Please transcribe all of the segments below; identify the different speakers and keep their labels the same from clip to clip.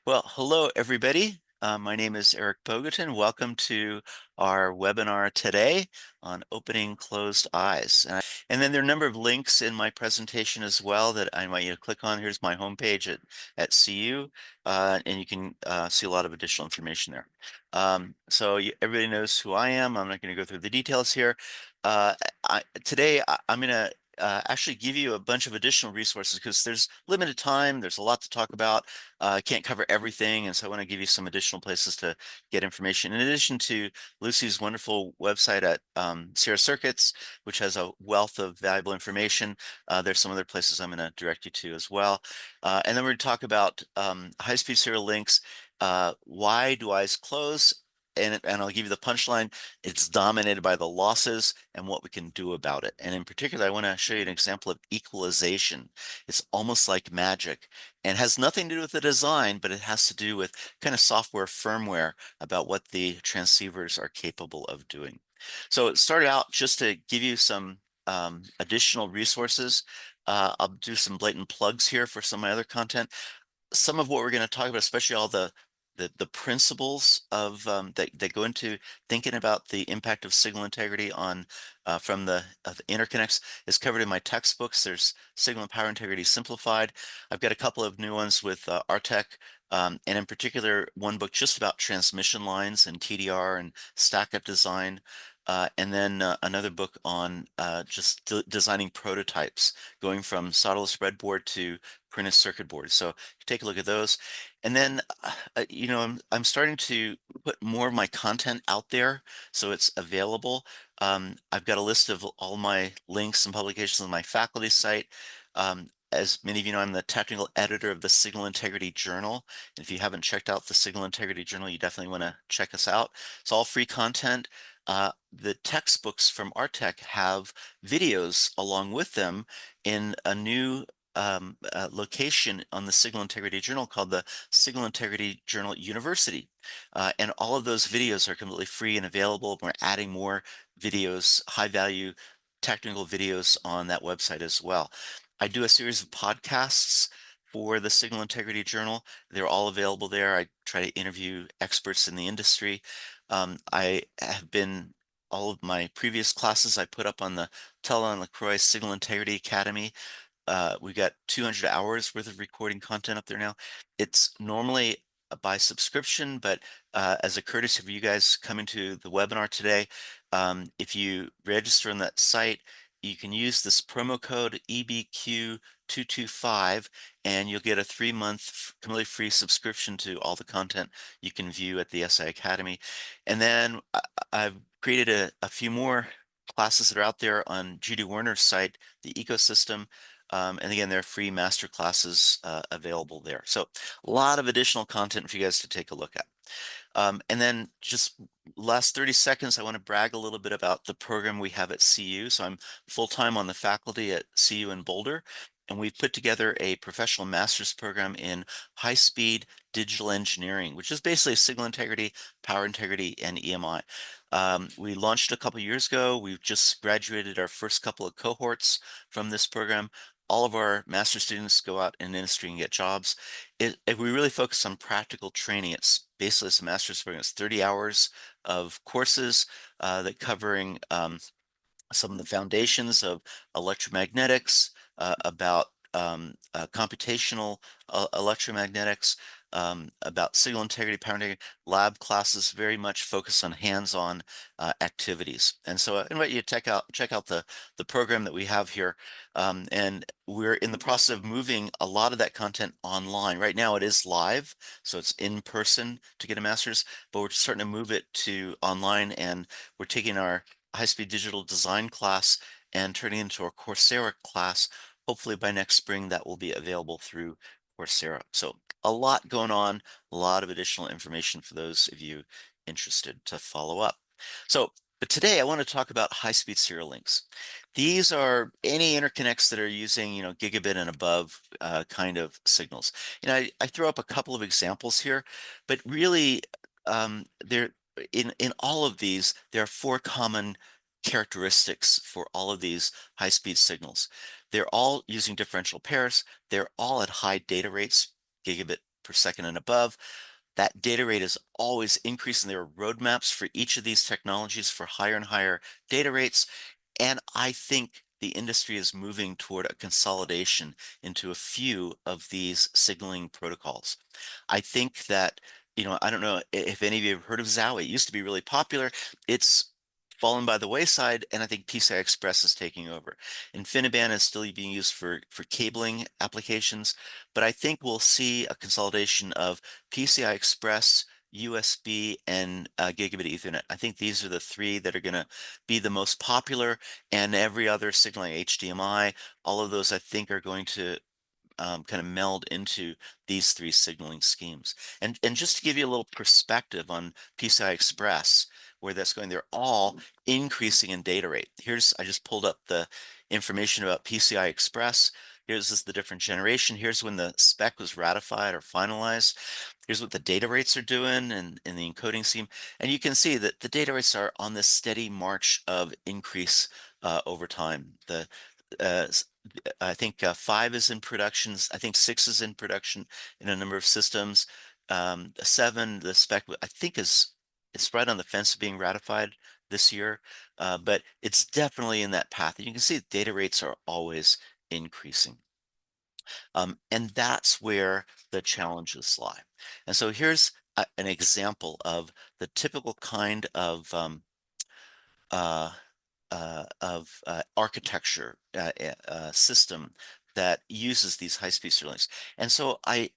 Speaker 1: Well, hello, everybody. My name is Eric Bogatin. Welcome to our webinar today on opening closed eyes. And then there are a number of links in my presentation as well that I invite you to click on. Here's my homepage at CU, and you can see a lot of additional information there. Everybody knows who I am. I'm not going to go through the details here. Today, I'm going to actually give you a bunch of additional resources because there's limited time. There's a lot to talk about. I can't cover everything, and so I want to give you some additional places to get information. In addition to Lucy's wonderful website at Sierra Circuits, which has a wealth of valuable information, there's some other places I'm going to direct you to as well. And then we're going to talk about high-speed serial links. Why do eyes close? And I'll give you the punchline. It's dominated by the losses and what we can do about it. And in particular, I want to show you an example of equalization. It's almost like magic and has nothing to do with the design, but it has to do with kind of software firmware about what the transceivers are capable of doing. So it started out just to give you some additional resources. I'll do some blatant plugs here for some of my other content. Some of what we're going to talk about, especially all the principles of that go into thinking about the impact of signal integrity on from the interconnects, is covered in my textbooks. There's Signal and Power Integrity Simplified. I've got a couple of new ones with RTEC, and in particular, one book just about transmission lines and TDR and stack-up design. And then another book on just designing prototypes, going from solderless breadboard to printed circuit boards. So take a look at those. And then, I'm starting to put more of my content out there so it's available. I've got a list of all my links and publications on my faculty site. As many of you know, I'm the technical editor of the Signal Integrity Journal. And if you haven't checked out the Signal Integrity Journal, you definitely want to check us out. It's all free content. The textbooks from RTEC have videos along with them in a new location on the Signal Integrity Journal called the Signal Integrity Journal University. And all of those videos are completely free and available. We're adding more videos, high value technical videos on that website as well. I do a series of podcasts for the Signal Integrity Journal. They're all available there. I try to interview experts in the industry. I have been all of my previous classes I put up on the Teledyne LeCroy Signal Integrity Academy. We got 200 hours worth of recording content up there now. It's normally by subscription, but as a courtesy for you guys coming to the webinar today, if you register on that site, you can use this promo code EBQ225 and you'll get a 3-month completely free subscription to all the content you can view at the SI Academy. And then I've created a few more classes that are out there on Judy Werner's site, the ecosystem. And again, there are free master classes available there. So a lot of additional content for you guys to take a look at. And then just last 30 seconds, I want to brag a little bit about the program we have at CU. So I'm full-time on the faculty at CU in Boulder, and we've put together a professional master's program in high-speed digital engineering, which is basically signal integrity, power integrity, and EMI. We launched a couple years ago. We've just graduated our first couple of cohorts from this program. All of our master students go out in industry and get jobs. We really focus on practical training. It's basically a master's program. It's 30 hours of courses that covering some of the foundations of electromagnetics, about computational electromagnetics, about signal integrity, power integrity, lab classes, very much focused on hands-on activities. And so I invite you to check out the program that we have here. And we're in the process of moving a lot of that content online. Right now it is live, so it's in person to get a master's, but we're starting to move it to online, and we're taking our high-speed digital design class and turning it into a Coursera class. Hopefully by next spring that will be available through Coursera. So a lot going on, a lot of additional information for those of you interested to follow up. But today I want to talk about high-speed serial links. These are any interconnects that are using, gigabit and above kind of signals. I throw up a couple of examples here, but really they're in all of these, there are 4 common characteristics for all of these high-speed signals. They're all using differential pairs. They're all at high data rates, gigabit per second and above. That data rate is always increasing. There are roadmaps for each of these technologies for higher and higher data rates. And I think the industry is moving toward a consolidation into a few of these signaling protocols. I think that, I don't know if any of you have heard of ZOW. It used to be really popular. It's fallen by the wayside, and I think PCI Express is taking over. InfiniBand is still being used for cabling applications, but I think we'll see a consolidation of PCI Express, USB, and Gigabit Ethernet. I think these are the three that are going to be the most popular, and every other signal like HDMI, all of those I think are going to kind of meld into these three signaling schemes. And just to give you a little perspective on PCI Express, where that's going, they're all increasing in data rate. I just pulled up the information about PCI Express. Here's the different generation. Here's when the spec was ratified or finalized. Here's what the data rates are doing and in the encoding scheme. And you can see that the data rates are on this steady march of increase over time. Uh, I think 5 is in production. I think 6 is in production in a number of systems. 7, the spec, I think it's right on the fence of being ratified this year, but it's definitely in that path. And you can see data rates are always increasing. And that's where the challenges lie. And so here's an example of the typical kind uh, of architecture system that uses these high-speed serial links. And so I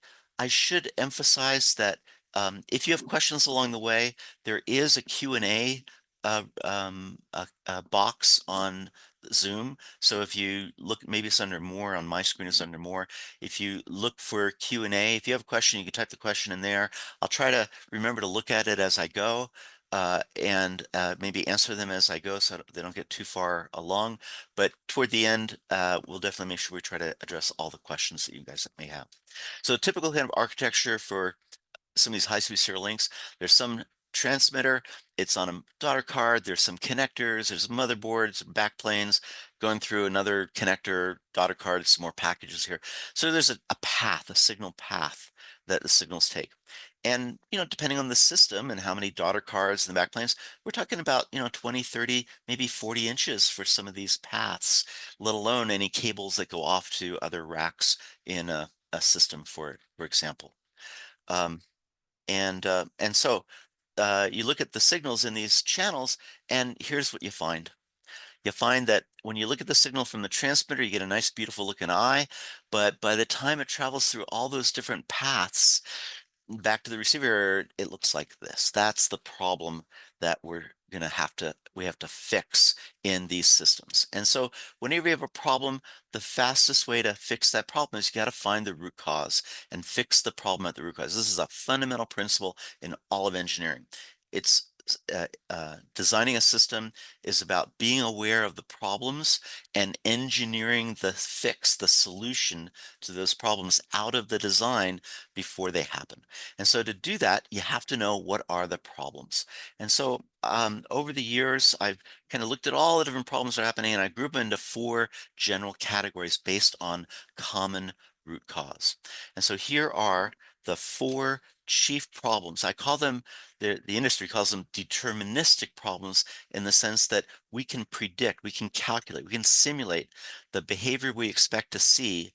Speaker 1: should emphasize that if you have questions along the way, there is a Q&A box on Zoom. So if you look, maybe it's under more, on my screen it's under more. If you look for Q&A, if you have a question, you can type the question in there. I'll try to remember to look at it as I go and maybe answer them as I go so they don't get too far along. But toward the end, we'll definitely make sure we try to address all the questions that you guys may have. So typical kind of architecture for some of these high-speed serial links, there's some transmitter, it's on a daughter card, there's some connectors, there's motherboards, backplanes going through another connector, daughter card, some more packages here. So there's a path, a signal path that the signals take. And, depending on the system and how many daughter cards and the backplanes, we're talking about, 20, 30, maybe 40 inches for some of these paths, let alone any cables that go off to other racks in a system, for example. And so you look at the signals in these channels, and here's what you find. You find that when you look at the signal from the transmitter, you get a nice, beautiful looking eye, but by the time it travels through all those different paths, back to the receiver, it looks like this. That's the problem that we have to fix in these systems. And so whenever you have a problem, the fastest way to fix that problem is you got to find the root cause and fix the problem at the root cause. This is a fundamental principle in all of engineering. It's designing a system is about being aware of the problems and engineering the fix, the solution to those problems out of the design before they happen. And so to do that, you have to know what are the problems. And so over the years, I've kind of looked at all the different problems that are happening, and I group them into 4 general categories based on common root cause. And so here are the 4 chief problems. I call them, the industry calls them deterministic problems, in the sense that we can predict, we can calculate, we can simulate the behavior we expect to see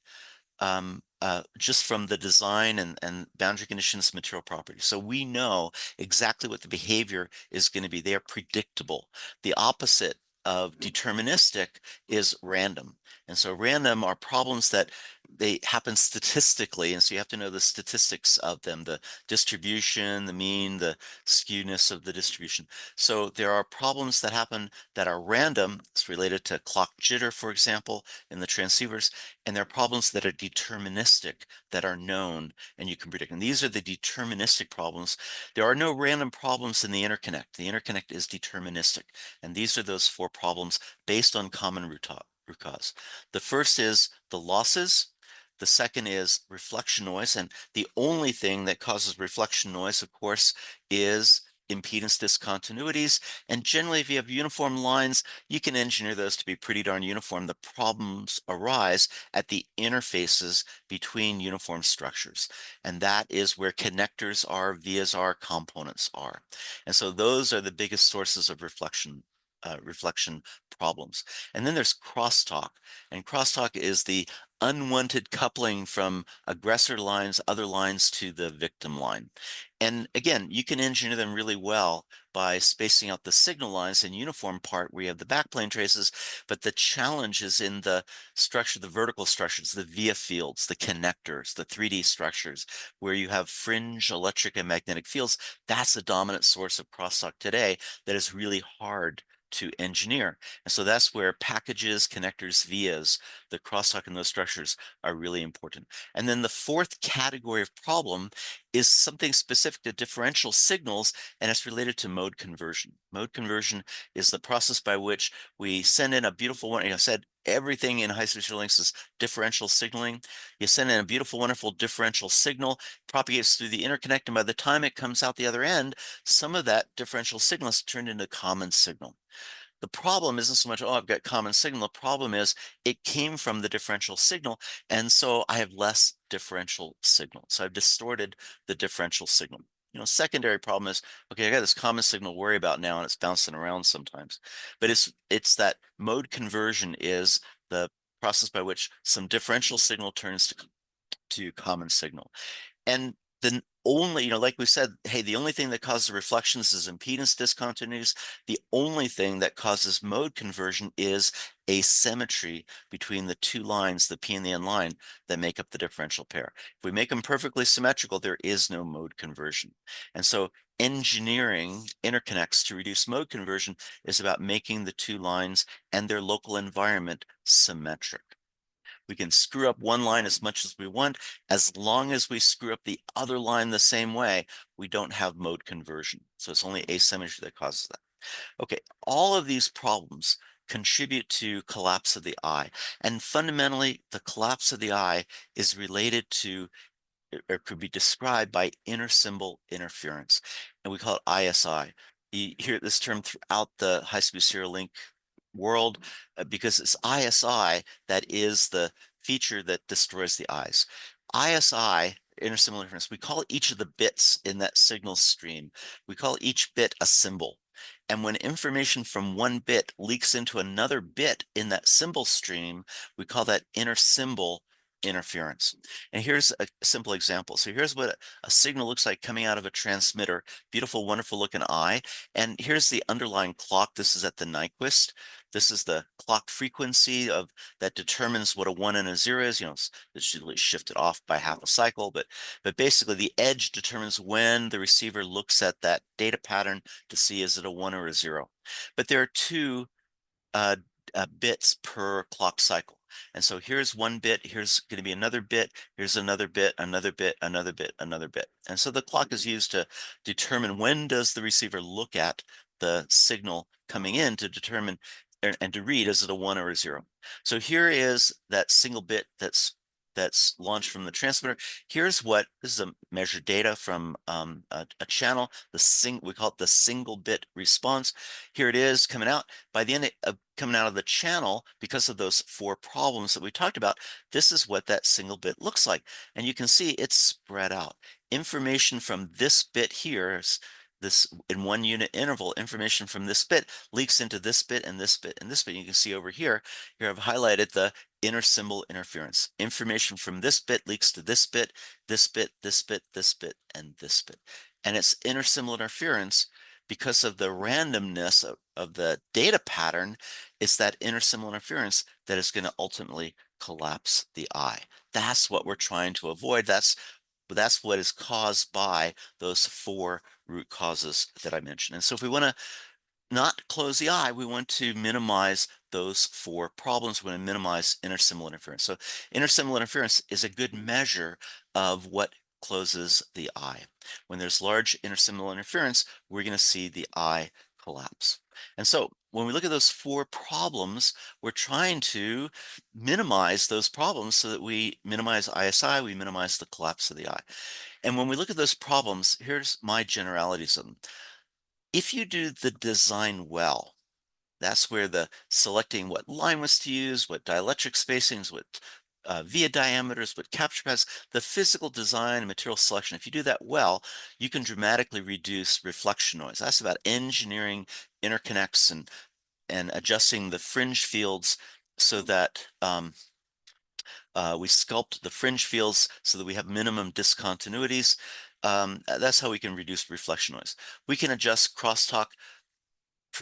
Speaker 1: just from the design and boundary conditions, material properties. So we know exactly what the behavior is going to be. They are predictable. The opposite of deterministic is random. And so random are problems that they happen statistically, and so you have to know the statistics of them, the distribution, the mean, the skewness of the distribution. So there are problems that happen that are random. It's related to clock jitter, for example, in the transceivers, and there are problems that are deterministic, that are known and you can predict. And these are the deterministic problems. There are no random problems in the interconnect. The interconnect is deterministic, and these are those 4 problems based on common root cause. The first is the losses. The second is reflection noise, and the only thing that causes reflection noise, of course, is impedance discontinuities. And generally, if you have uniform lines, you can engineer those to be pretty darn uniform. The problems arise at the interfaces between uniform structures. And that is where connectors are, vias are, components are. And so those are the biggest sources of reflection problems. And then there's crosstalk. And crosstalk is the unwanted coupling from aggressor lines, other lines to the victim line. And again, you can engineer them really well by spacing out the signal lines in uniform part where you have the backplane traces, but the challenge is in the structure, the vertical structures, the via fields, the connectors, the 3D structures, where you have fringe electric and magnetic fields. That's a dominant source of crosstalk today that is really hard to engineer. And so that's where packages, connectors, vias, the crosstalk in those structures are really important. And then the fourth category of problem is something specific to differential signals, and it's related to mode conversion. Mode conversion is the process by which we send in a beautiful one. I said everything in high-speed serial links is differential signaling. You send in a beautiful, wonderful differential signal, propagates through the interconnect, and by the time it comes out the other end, some of that differential signal is turned into common signal. The problem isn't so much, oh, I've got common signal. The problem is it came from the differential signal, and so I have less differential signal. So I've distorted the differential signal. Secondary problem is, okay, I got this common signal to worry about now, and it's bouncing around sometimes. But it's that mode conversion is the process by which some differential signal turns to common signal. And the only, like we said, hey, the only thing that causes reflections is impedance discontinuities. The only thing that causes mode conversion is asymmetry between the two lines, the P and the N line, that make up the differential pair. If we make them perfectly symmetrical, there is no mode conversion. And so engineering interconnects to reduce mode conversion is about making the two lines and their local environment symmetric. We can screw up one line as much as we want. As long as we screw up the other line the same way, we don't have mode conversion. So it's only asymmetry that causes that. Okay, all of these problems contribute to collapse of the eye. And fundamentally, the collapse of the eye is related to, or could be described by intersymbol interference. And we call it ISI. You hear this term throughout the high-speed serial link world because it's ISI that is the feature that destroys the eyes. ISI, intersymbol interference, we call each of the bits in that signal stream, we call each bit a symbol. And when information from one bit leaks into another bit in that symbol stream, we call that intersymbol interference. And here's a simple example. So here's what a signal looks like coming out of a transmitter. Beautiful, wonderful looking eye. And here's the underlying clock. This is at the Nyquist. This is the clock frequency that determines what a 1 and a 0 is. It's usually shifted off by half a cycle, but basically the edge determines when the receiver looks at that data pattern to see is it a 1 or a 0. But there are two bits per clock cycle. And so here's one bit, here's going to be another bit, here's another bit, another bit, another bit, another bit. And so the clock is used to determine when does the receiver look at the signal coming in to determine and to read, is it a 1 or a 0? So here is that single bit that's launched from the transmitter. This is a measured data from a channel. We call it the single bit response. Here it is coming out. By the end of coming out of the channel, because of those four problems that we talked about, this is what that single bit looks like. And you can see it's spread out. Information from this bit here, this in 1 unit interval, information from this bit leaks into this bit and this bit and this bit. You can see over here, I've highlighted the intersymbol interference. Information from this bit leaks to this bit, this bit, this bit, this bit, and this bit. And it's intersymbol interference because of the randomness of the data pattern. It's that intersymbol interference that is going to ultimately collapse the eye. That's what we're trying to avoid. That's what is caused by those four root causes that I mentioned. And so if we want to not close the eye, we want to minimize those four problems. We want to minimize intersymbol interference. So intersymbol interference is a good measure of what closes the eye. When there's large intersymbol interference, we're going to see the eye collapse. And so when we look at those four problems, we're trying to minimize those problems so that we minimize ISI, we minimize the collapse of the eye. And when we look at those problems, here's my generalities of them. If you do the design well, that's where the selecting what line was to use, what dielectric spacings, what via diameters, what capture paths, the physical design and material selection. If you do that well, you can dramatically reduce reflection noise. That's about engineering interconnects and adjusting the fringe fields so that we sculpt the fringe fields so that we have minimum discontinuities. That's how we can reduce reflection noise. We can adjust crosstalk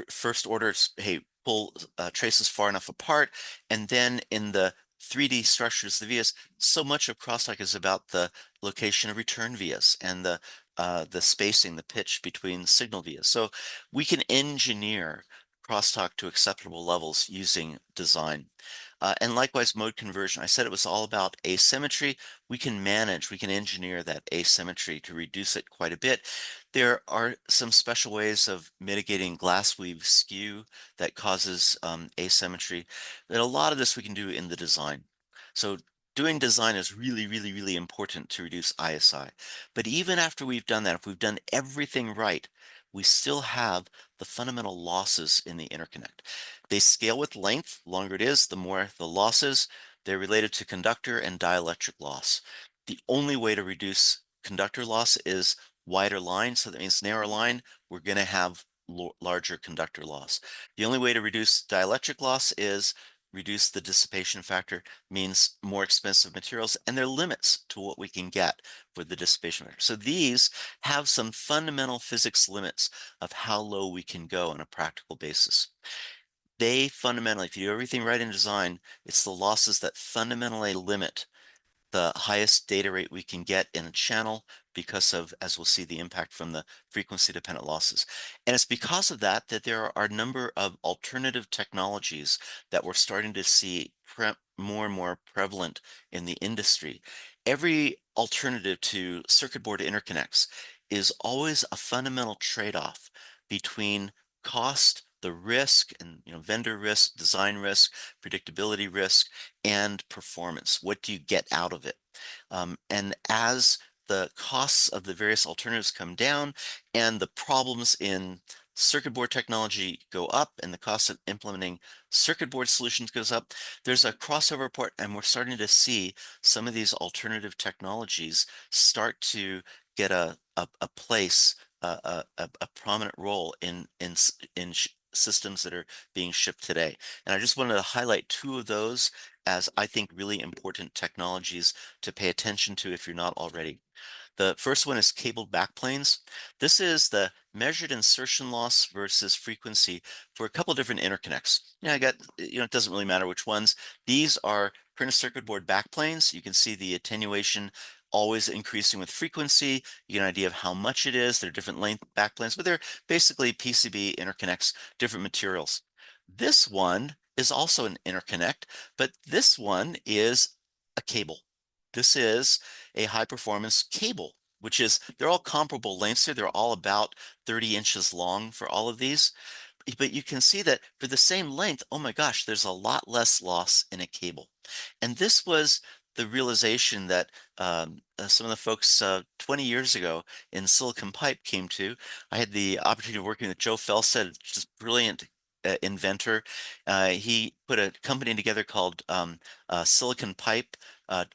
Speaker 1: first order, hey, pull traces far enough apart, and then in the 3D structures, the vias, so much of crosstalk is about the location of return vias and the spacing, the pitch between signal vias. So we can engineer crosstalk to acceptable levels using design. And likewise, mode conversion. I said it was all about asymmetry. We can manage, we can engineer that asymmetry to reduce it quite a bit. There are some special ways of mitigating glass weave skew that causes asymmetry. And a lot of this we can do in the design. So doing design is really, really, really important to reduce ISI. But even after we've done that, if we've done everything right, we still have the fundamental losses in the interconnect. They scale with length. Longer it is, the more the losses. They're related to conductor and dielectric loss. The only way to reduce conductor loss is wider line. So that means narrower line, we're going to have larger conductor loss. The only way to reduce dielectric loss is reduce the dissipation factor, means more expensive materials, and there are limits to what we can get with the dissipation factor. So these have some fundamental physics limits of how low we can go on a practical basis. They fundamentally, if you do everything right in design, it's the losses that fundamentally limit the highest data rate we can get in a channel because of, as we'll see, the impact from the frequency dependent losses. And it's because of that that there are a number of alternative technologies that we're starting to see more and more prevalent in the industry. Every alternative to circuit board interconnects is always a fundamental trade-off between cost, the risk, and vendor risk, design risk, predictability risk, and performance. What do you get out of it? And as the costs of the various alternatives come down and the problems in circuit board technology go up and the cost of implementing circuit board solutions goes up, there's a crossover report, and we're starting to see some of these alternative technologies start to get a place, a prominent role in systems that are being shipped today. And I just wanted to highlight two of those as I think really important technologies to pay attention to if you're not already. The first one is cabled backplanes. This is the measured insertion loss versus frequency for a couple different interconnects. Yeah, I got, it doesn't really matter which ones. These are printed circuit board backplanes. You can see the attenuation always increasing with frequency. You get an idea of how much it is. They're different length backplanes, but they're basically PCB interconnects, different materials. This one is also an interconnect, but this one is a cable. This is a high performance cable, which is, they're all comparable lengths here. They're all about 30 inches long for all of these. But you can see that for the same length, oh my gosh, there's a lot less loss in a cable. And this was the realization that some of the folks 20 years ago in silicon pipe came to. I had the opportunity of working with Joe Felstead, just brilliant inventor. He put a company together called Silicon Pipe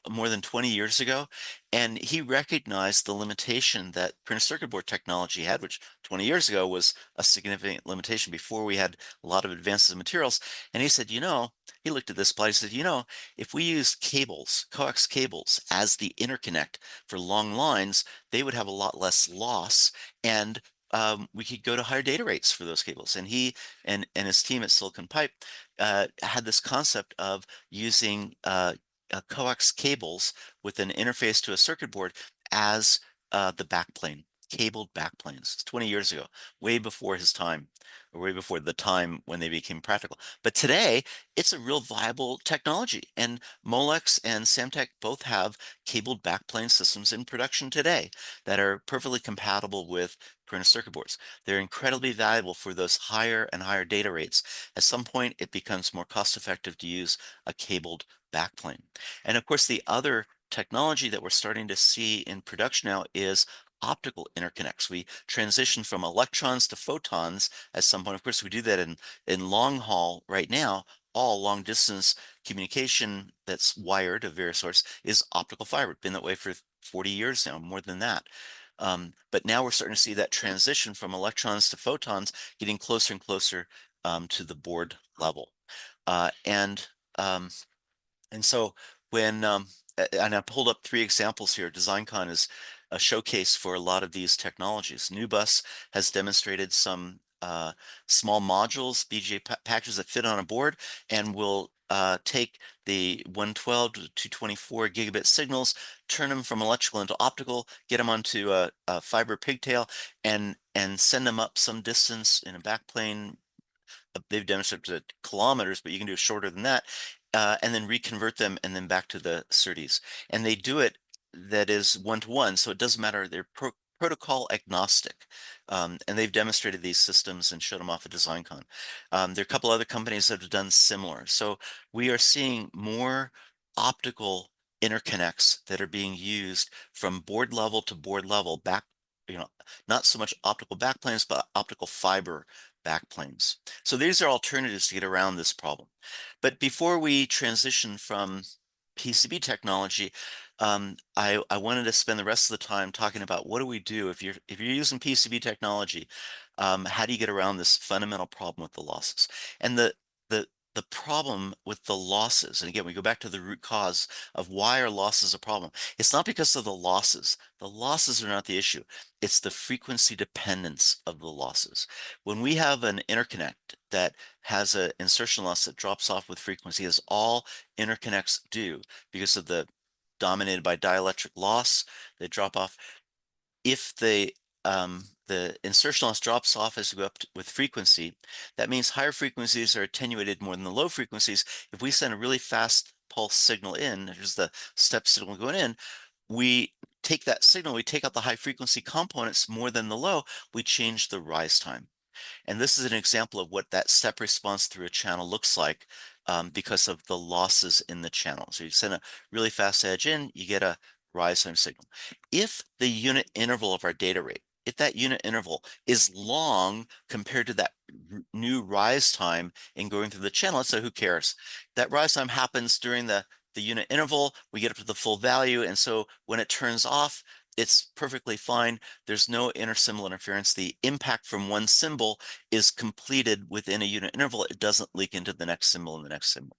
Speaker 1: more than 20 years ago, and he recognized the limitation that printed circuit board technology had, which 20 years ago was a significant limitation before we had a lot of advances in materials. And he said, he looked at this slide, he said, if we use cables, coax cables as the interconnect for long lines, they would have a lot less loss, and we could go to higher data rates for those cables. And he and his team at Silicon Pipe had this concept of using coax cables with an interface to a circuit board as the backplane, cabled backplanes. It's 20 years ago, way before his time, or way before the time when they became practical. But today, it's a real viable technology. And Molex and Samtec both have cabled backplane systems in production today that are perfectly compatible with printed circuit boards. They're incredibly valuable for those higher and higher data rates. At some point, it becomes more cost effective to use a cabled backplane. And of course, the other technology that we're starting to see in production now is optical interconnects. We transition from electrons to photons at some point. Of course, we do that in long haul right now. All long distance communication that's wired of various sorts is optical fiber. It's been that way for 40 years now, more than that. But now we're starting to see that transition from electrons to photons getting closer and closer to the board level. Uh, and um, and so when and I pulled up three examples here. DesignCon is a showcase for a lot of these technologies. NewBus has demonstrated some small modules, BGA packages that fit on a board, and will take the 112 to 224 gigabit signals, turn them from electrical into optical, get them onto a fiber pigtail, and send them up some distance in a backplane. They've demonstrated kilometers, but you can do it shorter than that, and then reconvert them and then back to the SerDes. And they do it that is one-to-one, so it doesn't matter. They're protocol agnostic. And they've demonstrated these systems and showed them off at DesignCon. There are a couple other companies that have done similar. So we are seeing more optical interconnects that are being used from board level to board level, back, not so much optical backplanes, but optical fiber backplanes. So these are alternatives to get around this problem. But before we transition from PCB technology, I wanted to spend the rest of the time talking about what do we do if you're using PCB technology, how do you get around this fundamental problem with the losses? And the the problem with the losses, and again, we go back to the root cause of why are losses a problem. It's not because of the losses. The losses are not the issue. It's the frequency dependence of the losses. When we have an interconnect that has an insertion loss that drops off with frequency, as all interconnects do, because of the dominated by dielectric loss, they drop off. If the insertion loss drops off as we go up with frequency, that means higher frequencies are attenuated more than the low frequencies. If we send a really fast pulse signal in, here's the step signal going in, we take that signal, we take out the high frequency components more than the low, we change the rise time. And this is an example of what that step response through a channel looks like because of the losses in the channel. So you send a really fast edge in, you get a rise time signal. If the unit interval of our data rate, if that unit interval is long compared to that new rise time in going through the channel, so who cares? That rise time happens during the unit interval, we get up to the full value, and so when it turns off, it's perfectly fine. There's no intersymbol interference. The impact from one symbol is completed within a unit interval. It doesn't leak into the next symbol and the next symbol.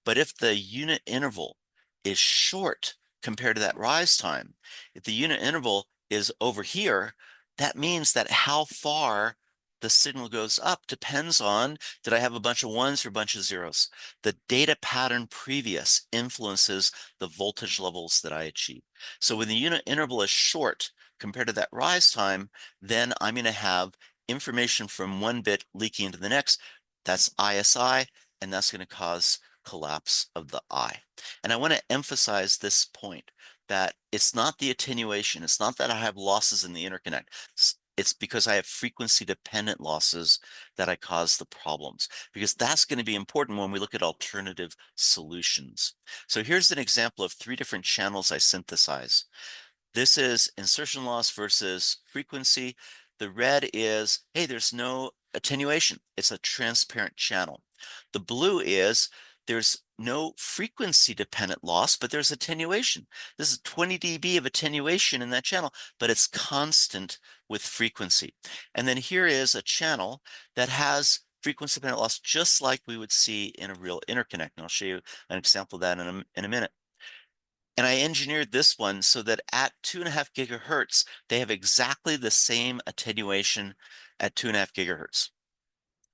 Speaker 1: But if the unit interval is short compared to that rise time, if the unit interval is over here, that means that how far the signal goes up depends on, did I have a bunch of ones or a bunch of zeros? The data pattern previous influences the voltage levels that I achieve. So when the unit interval is short compared to that rise time, then I'm going to have information from one bit leaking into the next. That's ISI, and that's going to cause collapse of the eye. And I want to emphasize this point that it's not the attenuation. It's not that I have losses in the interconnect. It's because I have frequency dependent losses that I cause the problems, because that's going to be important when we look at alternative solutions. So here's an example of three different channels I synthesize. This is insertion loss versus frequency. The red is, hey, there's no attenuation. It's a transparent channel. The blue is there's no frequency dependent loss, but there's attenuation. This is 20 dB of attenuation in that channel, but it's constant with frequency. And then here is a channel that has frequency dependent loss, just like we would see in a real interconnect. And I'll show you an example of that in a minute. And I engineered this one so that at 2.5 gigahertz, they have exactly the same attenuation at 2.5 gigahertz.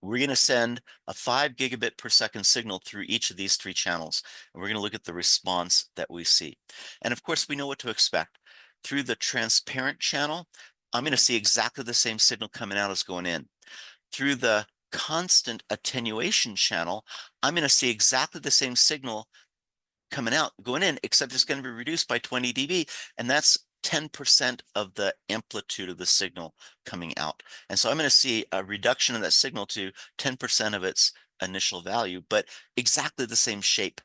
Speaker 1: We're going to send a 5 gigabit per second signal through each of these three channels, and we're going to look at the response that we see. And of course, we know what to expect. Through the transparent channel, I'm going to see exactly the same signal coming out as going in. Through the constant attenuation channel, I'm going to see exactly the same signal coming out, going in, except it's going to be reduced by 20 dB, and that's 10% of the amplitude of the signal coming out. And so I'm going to see a reduction of that signal to 10% of its initial value, but exactly the same shape.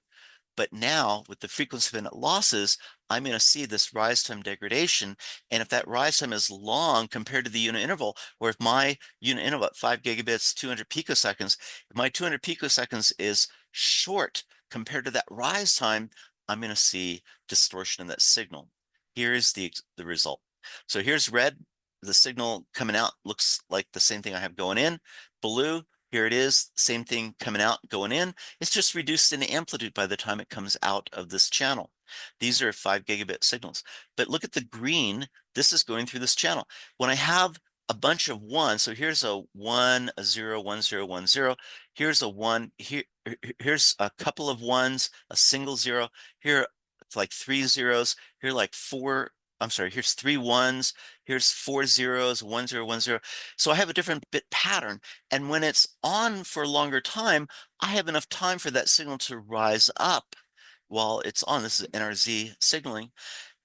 Speaker 1: But now with the frequency dependent losses, I'm going to see this rise time degradation. And if that rise time is long compared to the unit interval, or if my unit interval at 5 gigabits, 200 picoseconds, if my 200 picoseconds is short compared to that rise time, I'm going to see distortion in that signal. Here's the result. So here's red. The signal coming out looks like the same thing I have going in. Blue, here it is, same thing coming out, going in. It's just reduced in amplitude by the time it comes out of this channel. These are 5 gigabit signals. But look at the green. This is going through this channel. When I have a bunch of ones, so here's a 1, a 0, 1, 0, 1, 0. Here's a 1. Here's a couple of ones, a single 0. Here, it's like 3 zeros. Here, like 4. I'm sorry, here's 3 ones. Here's 4 zeros, 1, 0, 1, 0. So I have a different bit pattern. And when it's on for a longer time, I have enough time for that signal to rise up while it's on. This is NRZ signaling.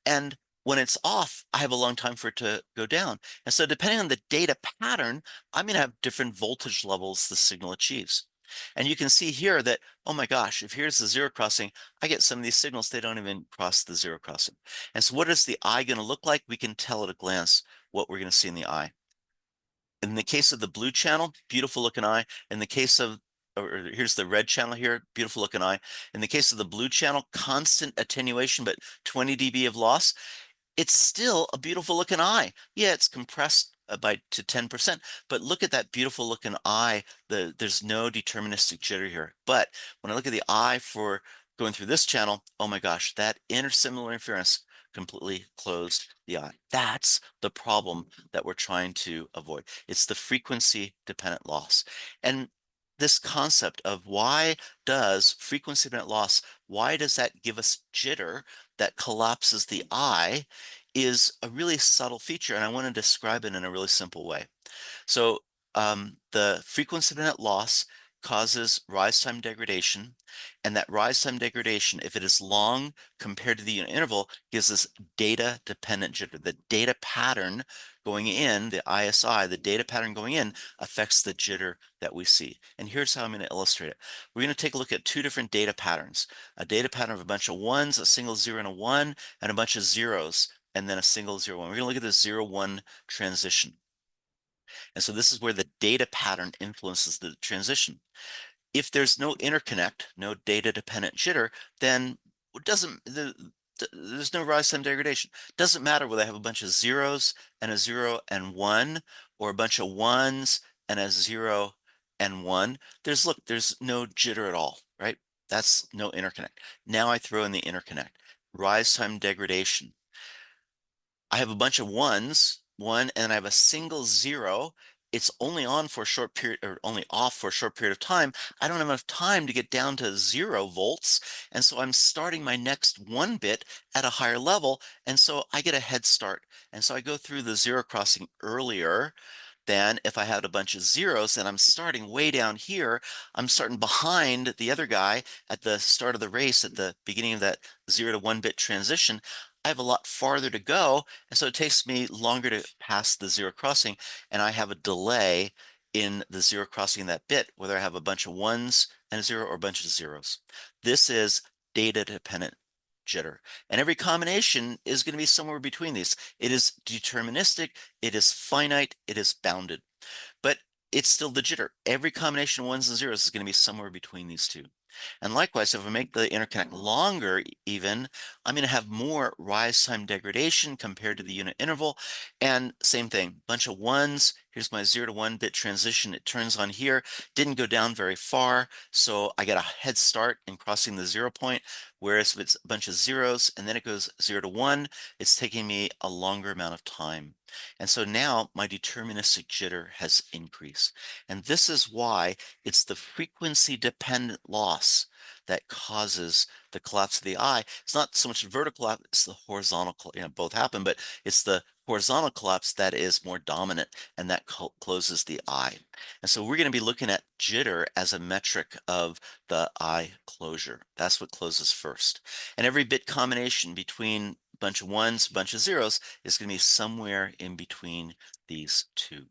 Speaker 1: And when it's off, I have a long time for it to go down. And so depending on the data pattern, I'm going to have different voltage levels the signal achieves. And you can see here that, oh my gosh, if here's the zero crossing, I get some of these signals, they don't even cross the zero crossing. And so what is the eye going to look like? We can tell at a glance what we're going to see in the eye. In the case of the blue channel, beautiful looking eye. In the case of, or here's the red channel here, beautiful looking eye. In the case of the blue channel, constant attenuation, but 20 dB of loss. It's still a beautiful looking eye. Yeah, it's compressed by to 10%, but look at that beautiful looking eye. There's no deterministic jitter here. But when I look at the eye for going through this channel, oh my gosh, that intersimilar interference completely closed the eye. That's the problem that we're trying to avoid. It's the frequency dependent loss. And this concept of why does frequency dependent loss, why does that give us jitter that collapses the eye is a really subtle feature, and I want to describe it in a really simple way. So the frequency dependent loss causes rise time degradation, and that rise time degradation, if it is long compared to the unit interval, gives us data dependent jitter. The data pattern going in, the ISI, the data pattern going in affects the jitter that we see. And here's how I'm going to illustrate it. We're going to take a look at two different data patterns, a data pattern of a bunch of ones, a single 0 and a 1, and a bunch of zeros, and then a single 0, 1. We're going to look at the 0, 1 transition. And so this is where the data pattern influences the transition. If there's no interconnect, no data dependent jitter, then it doesn't, there's no rise time degradation. Doesn't matter whether I have a bunch of zeros and a 0 and 1, or a bunch of ones and a 0 and 1. There's no jitter at all, right? That's no interconnect. Now I throw in the interconnect. Rise time degradation. I have a bunch of ones, and I have a single 0. It's only on for a short period, or only off for a short period of time. I don't have enough time to get down to 0 volts. And so I'm starting my next 1 bit at a higher level. And so I get a head start. And so I go through the 0 crossing earlier than if I had a bunch of zeros, and I'm starting way down here. I'm starting behind the other guy at the start of the race, at the beginning of that 0 to 1 bit transition. I have a lot farther to go, and so it takes me longer to pass the 0 crossing, and I have a delay in the 0 crossing that bit, whether I have a bunch of ones and a 0 or a bunch of zeros. This is data dependent jitter, and every combination is going to be somewhere between these. It is deterministic, it is finite, it is bounded, but it's still the jitter. Every combination of ones and zeros is going to be somewhere between these two. And likewise, if I make the interconnect longer even, I'm going to have more rise time degradation compared to the unit interval. And same thing, bunch of ones. Here's my 0 to 1 bit transition. It turns on here, didn't go down very far. So I got a head start in crossing the 0 point. Whereas if it's a bunch of zeros and then it goes 0 to 1, it's taking me a longer amount of time. And so now my deterministic jitter has increased. And this is why it's the frequency dependent loss that causes the collapse of the eye. It's not so much vertical collapse, it's the horizontal, both happen, but it's the horizontal collapse that is more dominant, and that closes the eye. And so we're going to be looking at jitter as a metric of the eye closure. That's what closes first. And every bit combination between a bunch of ones, a bunch of zeros is going to be somewhere in between these two.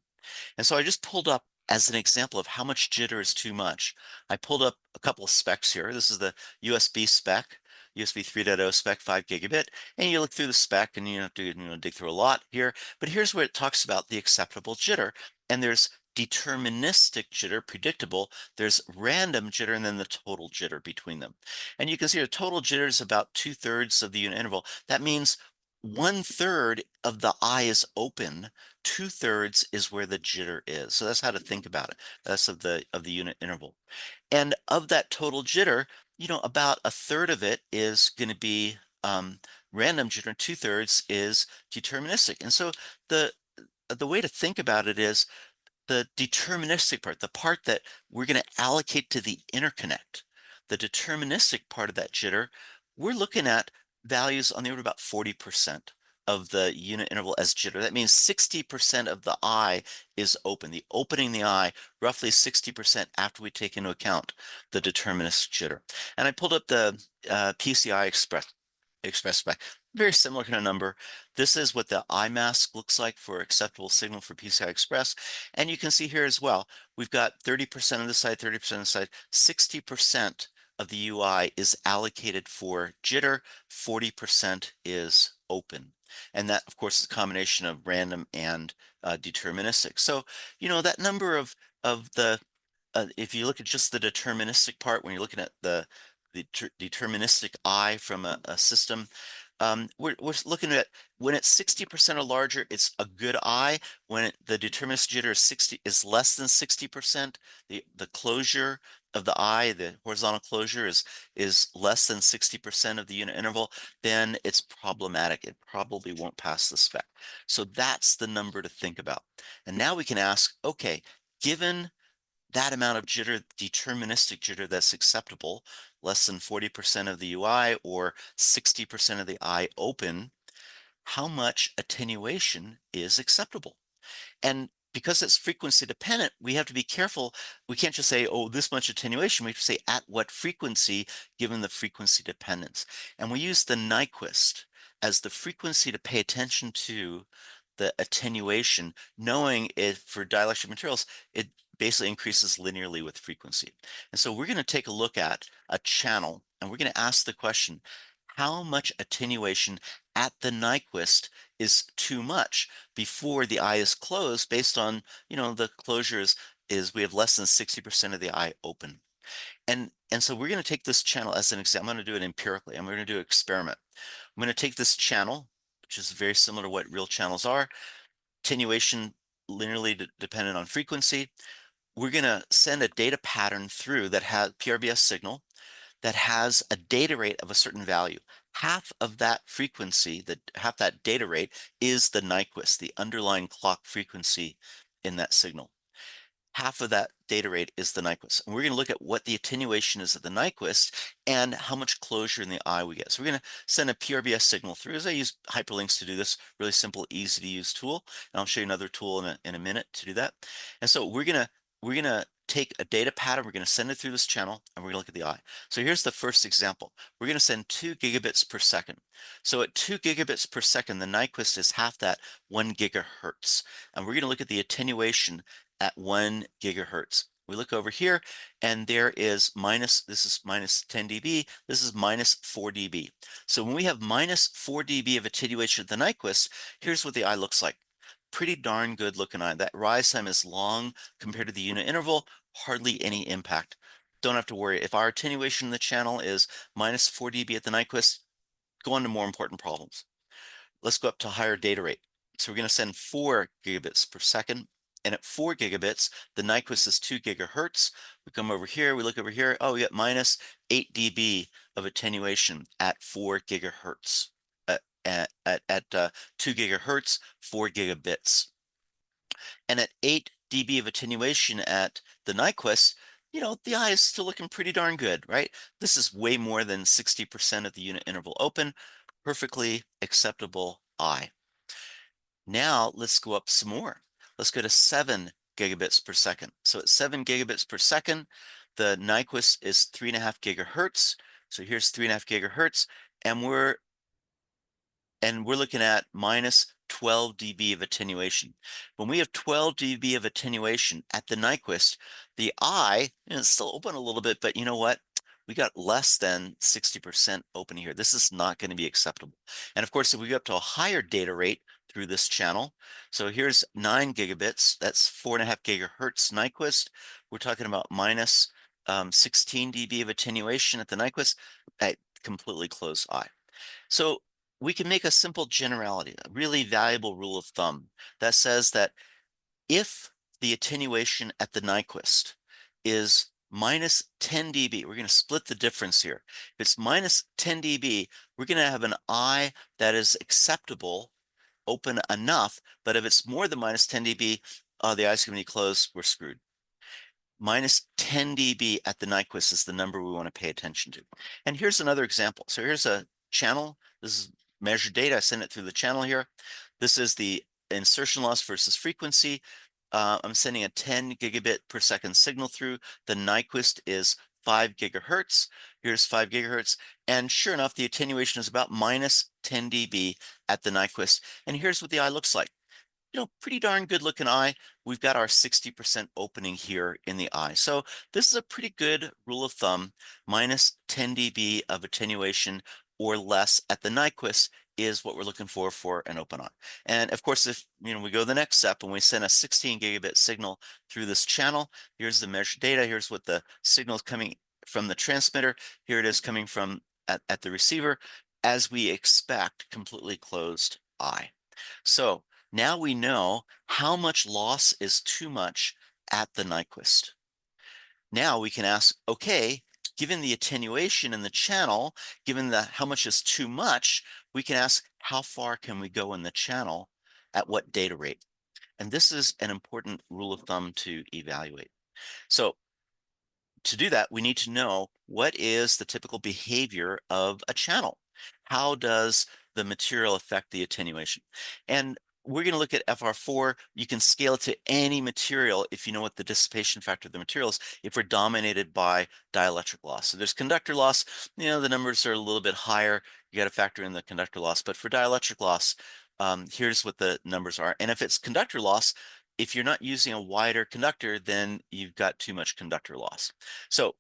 Speaker 1: And so I just pulled up as an example of how much jitter is too much. I pulled up a couple of specs here. This is the USB spec. USB 3.0 spec 5 gigabit, and you look through the spec and you don't have to dig through a lot here, but here's where it talks about the acceptable jitter. And there's deterministic jitter, predictable, there's random jitter, and then the total jitter between them. And you can see the total jitter is about 2/3 of the unit interval. That means 1/3 of the eye is open, 2/3 is where the jitter is. So that's how to think about it. That's of the unit interval. And of that total jitter, about a third of it is going to be random jitter, 2/3 is deterministic. And so the way to think about it is the deterministic part, the part that we're going to allocate to the interconnect, the deterministic part of that jitter, we're looking at values on the order of about 40% of the unit interval as jitter. That means 60% of the eye is open. The opening in the eye, roughly 60% after we take into account the deterministic jitter. And I pulled up the PCI express spec. Very similar kind of number. This is what the eye mask looks like for acceptable signal for PCI Express. And you can see here as well, we've got 30% of the side, 30% of the side, 60% of the UI is allocated for jitter, 40% is open. And that, of course, is a combination of random and deterministic. So, that number of the if you look at just the deterministic part, when you're looking at the deterministic eye from a system, we're looking at when it's 60% or larger, it's a good eye. When the deterministic jitter is less than 60%, the closure of the eye, the horizontal closure is less than 60% of the unit interval, then it's problematic. It probably won't pass the spec. So that's the number to think about. And now we can ask, okay, given that amount of jitter, deterministic jitter that's acceptable, less than 40% of the UI or 60% of the eye open, how much attenuation is acceptable? And because it's frequency dependent, we have to be careful. We can't just say, oh, this much attenuation. We have to say at what frequency, given the frequency dependence. And we use the Nyquist as the frequency to pay attention to the attenuation, knowing if for dielectric materials, it basically increases linearly with frequency. And so we're going to take a look at a channel and we're going to ask the question, how much attenuation at the Nyquist is too much before the eye is closed based on, the closure is we have less than 60% of the eye open. And so we're going to take this channel as an example. I'm going to do it empirically. I'm going to do an experiment. I'm going to take this channel, which is very similar to what real channels are, attenuation linearly dependent on frequency. We're going to send a data pattern through that has PRBS signal that has a data rate of a certain value. Half of that frequency, half that data rate is the Nyquist, the underlying clock frequency in that signal. Half of that data rate is the Nyquist. And we're going to look at what the attenuation is at the Nyquist and how much closure in the eye we get. So we're going to send a PRBS signal through. As I use hyperlinks to do this, really simple, easy to use tool. And I'll show you another tool in a minute to do that. And so we're gonna take a data pattern, we're going to send it through this channel, and we're going to look at the eye. So here's the first example. We're going to send 2 gigabits per second. So at 2 gigabits per second, the Nyquist is half that 1 gigahertz. And we're going to look at the attenuation at 1 gigahertz. We look over here, and this is minus 10 dB, this is minus 4 dB. So when we have minus 4 dB of attenuation at the Nyquist, here's what the eye looks like. Pretty darn good looking eye. That rise time is long compared to the unit interval, hardly any impact. Don't have to worry. If our attenuation in the channel is minus 4 dB at the Nyquist, go on to more important problems. Let's go up to higher data rate. So we're going to send 4 gigabits per second. And at 4 gigabits, the Nyquist is 2 gigahertz. We come over here, we look over here. Oh, we got minus 8 dB of attenuation at 4 gigahertz. At 2 gigahertz, 4 gigabits. And at 8 dB of attenuation at the Nyquist, the eye is still looking pretty darn good, right? This is way more than 60% of the unit interval open, perfectly acceptable eye. Now let's go up some more. Let's go to 7 gigabits per second. So at 7 gigabits per second, the Nyquist is 3.5 gigahertz. So here's 3.5 gigahertz, and we're looking at minus 12 dB of attenuation. When we have 12 dB of attenuation at the Nyquist, the eye is still open a little bit, but you know what? we got less than 60% opening here. This is not going to be acceptable. And of course, if we go up to a higher data rate through this channel, so here's 9 gigabits, that's 4.5 gigahertz Nyquist. We're talking about minus 16 dB of attenuation at the Nyquist at completely closed eye. So we can make a simple generality, a really valuable rule of thumb that says that if the attenuation at the Nyquist is minus 10 dB, we're going to split the difference here. If it's minus 10 dB, we're going to have an eye that is acceptable, open enough, but if it's more than minus 10 dB, the eye's going to be closed, we're screwed. Minus 10 dB at the Nyquist is the number we want to pay attention to. And here's another example. So here's a channel. This is measured data. I sent it through the channel here. This is the insertion loss versus frequency. I'm sending a 10 gigabit per second signal through. The Nyquist is 5 gigahertz. Here's 5 gigahertz. And sure enough, the attenuation is about minus 10 dB at the Nyquist. And here's what the eye looks like. Pretty darn good looking eye. We've got our 60% opening here in the eye. So this is a pretty good rule of thumb. Minus 10 dB of attenuation or less at the Nyquist is what we're looking for an open eye. And of course, if we go the next step and we send a 16 gigabit signal through this channel, here's the measured data. Here's what the signal is coming from the transmitter. Here it is coming from at the receiver, as we expect, completely closed eye. So now we know how much loss is too much at the Nyquist. Now we can ask, okay, given the attenuation in the channel, given how much is too much, we can ask how far can we go in the channel at what data rate? And this is an important rule of thumb to evaluate. So to do that, we need to know what is the typical behavior of a channel. How does the material affect the attenuation? And we're going to look at FR4. You can scale it to any material if you know what the dissipation factor of the material is, if we're dominated by dielectric loss. So there's conductor loss, the numbers are a little bit higher. You got to factor in the conductor loss. But for dielectric loss, here's what the numbers are. And if it's conductor loss, if you're not using a wider conductor, then you've got too much conductor loss. So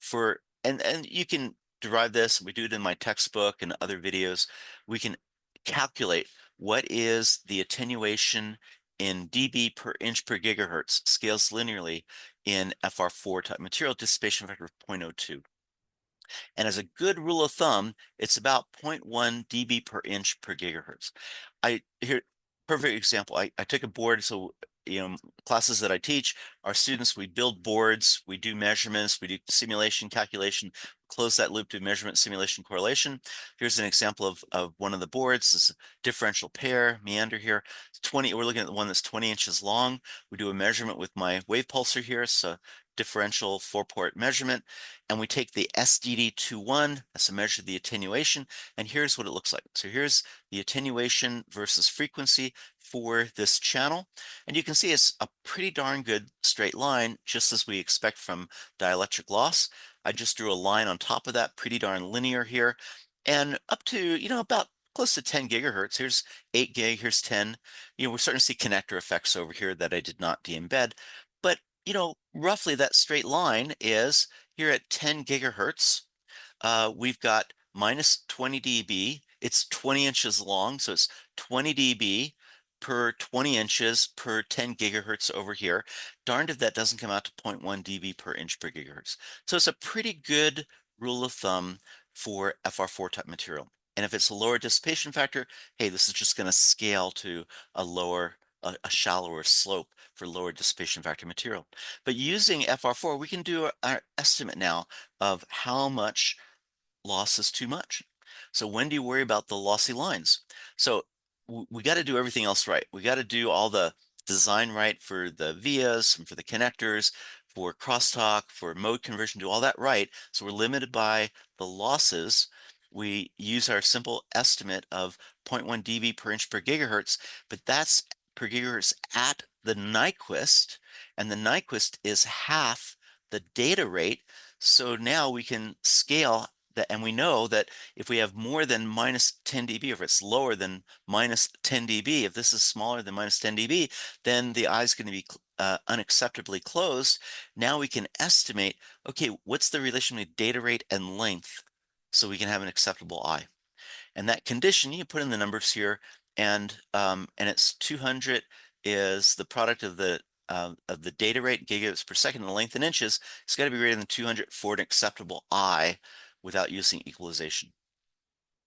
Speaker 1: and you can derive this, we do it in my textbook and other videos. We can calculate what is the attenuation in dB per inch per gigahertz, scales linearly in FR4 type material, dissipation factor of 0.02. And as a good rule of thumb, it's about 0.1 dB per inch per gigahertz. Perfect example. I took a board, so classes that I teach, our students, we build boards, we do measurements, we do simulation, calculation, close that loop to measurement, simulation, correlation. Here's an example of one of the boards. This is a differential pair, meander here. We're looking at the one that's 20 inches long. We do a measurement with my wave pulsar here. So differential 4-port measurement, and we take the SDD21, that's a measure of the attenuation, and here's what it looks like. So here's the attenuation versus frequency for this channel, and you can see it's a pretty darn good straight line, just as we expect from dielectric loss. I just drew a line on top of that, pretty darn linear here, and up to, about close to 10 gigahertz. Here's 8 gig, here's 10. We're starting to see connector effects over here that I did not de-embed, but roughly that straight line is here at 10 gigahertz. We've got minus 20 dB. It's 20 inches long, so it's 20 dB per 20 inches per 10 gigahertz over here. Darned if that doesn't come out to 0.1 dB per inch per gigahertz. So it's a pretty good rule of thumb for FR4 type material. And if it's a lower dissipation factor, hey, this is just going to scale to a shallower slope for lower dissipation factor material. But using FR4, we can do our estimate now of how much loss is too much. So when do you worry about the lossy lines? So we got to do everything else right. We got to do all the design right for the vias and for the connectors, for crosstalk, for mode conversion, do all that right. So we're limited by the losses. We use our simple estimate of 0.1 dB per inch per gigahertz, but that's per gigahertz at the Nyquist, and the Nyquist is half the data rate. So now we can scale that, and we know that if we have more than minus 10 dB, if it's lower than minus 10 dB, if this is smaller than minus 10 dB, then the eye is going to be unacceptably closed, now we can estimate, okay, what's the relation between data rate and length so we can have an acceptable eye. And that condition, you put in the numbers here, and it's 200 is the product of the data rate gigabits per second and the length in inches. It's got to be greater than 200 for an acceptable eye without using equalization.